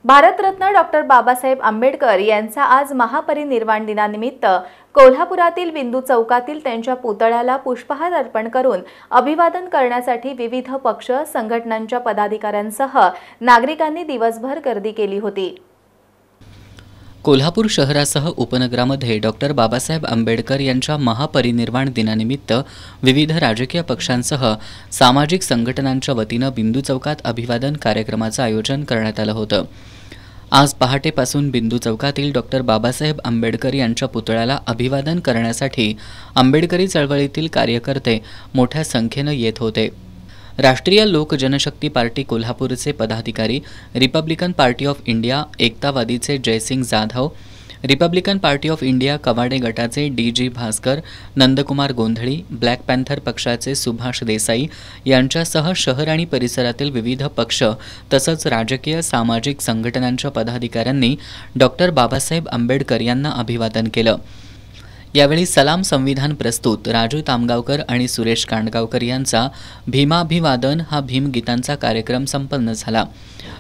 Bharat Ratna doctor Babasaheb Ambedkar यांचा आज महापरिनिर्वाण दिनानिमित्त कोल्हापुरातील बिंदू चौकातील त्यांच्या पुतळ्याला पुष्पहार अर्पण करून अभिवादन करण्यासाठी विविध पक्ष संघटनांच्या पदाधिकाऱ्यांसह नागरिकांनी दिवसभर गर्दी केली होती। कोल्हापूर शहरासह उपनगरामध्ये डॉक्टर बाबासाहेब आंबेडकर यांच्या महापरिनिर्वाण दिनानिमित्त विविध राजकीय पक्षांसह सामाजिक संघटनांच्या वतीनं बिंदू चौकात अभिवादन कार्यक्रमाचं आयोजन करण्यात आलं होतं। आज पहाटेपासून बिंदू चौकातील डॉक्टर बाबासाहेब आंबेडकर यांच्या पुतळ्याला अभिवादन करण्यासाठी आंबेडकरी चळवळीतील कार्यकर्ते मोठ्या संख्येनं येत होते। राष्ट्रीय लोक जनशक्ती पार्टी कोल्हापूरचे पदाधिकारी, रिपब्लिकन पार्टी ऑफ इंडिया एकतावादीचे Jaisingh Jadhav, Republican Party of India Kawade गटाचे डी.जी. भास्कर, नंदकुमार गोंधळी, ब्लॅक पॅन्थर पक्षाचे सुभाष देसाई यांच्यासह शहर आणि परिसरातील विविध पक्ष तसंच राजकीय सामाजिक संघटनांच्या पदाधिकाऱ्यांनी डॉक्टर बाबासाहेब आंबेडकर यांना अभिवादन केलं। यावेळी सलाम संविधान प्रस्तुत राजू तामगावकर आणि सुरेश कांडगावकर यांचा भीमाभिवादन हा भीमगीतांचा कार्यक्रम संपन्न झाला।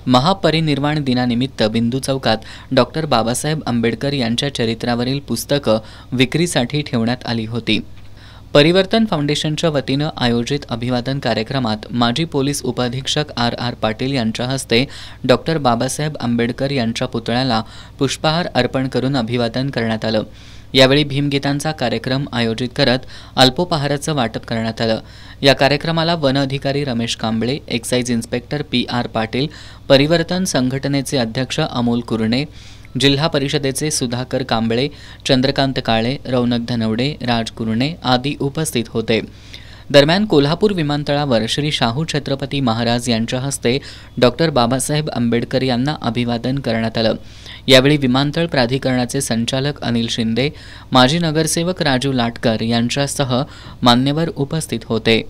महापरिनिर्वाण दिनानिमित्त बिंदू चौकात डॉक्टर बाबासाहेब आंबेडकर यांच्या चरित्रावरील पुस्तकं विक्रीसाठी ठेवण्यात आली होती। परिवर्तन फाउंडेशनच्या वतीनं आयोजित अभिवादन कार्यक्रमात माजी पोलीस उपअधीक्षक आर पाटील यांच्या हस्ते डॉक्टर बाबासाहेब आंबेडकर यांच्या पुतळ्याला पुष्पहार अर्पण करून अभिवादन करण्यात आलं। यावेळी भीमगीतांचा कार्यक्रम आयोजित करत अल्पोपहाराचं वाटप करण्यात आलं। या कार्यक्रमाला वन अधिकारी Ramesh Kamble, excise inspector P R. Patil, Parivartan संघटनेचे अध्यक्ष अमोल कुरणे, जिल्हा परिषदेचे सुधाकर कांबळे, चंद्रकांत काळे, रौनक धनवडे, राज कुरणे आदी उपस्थित होते। दरम्यान कोल्हापूर विमानतळावर श्री शाहू छत्रपती महाराज यांच्या हस्ते डॉक्टर बाबासाहेब आंबेडकर यांना अभिवादन करण्यात आलं। यावेळी विमानतळ प्राधिकरणाचे संचालक अनिल शिंदे, माजी नगरसेवक राजू लाटकर यांच्यासह मान्यवर उपस्थित होते।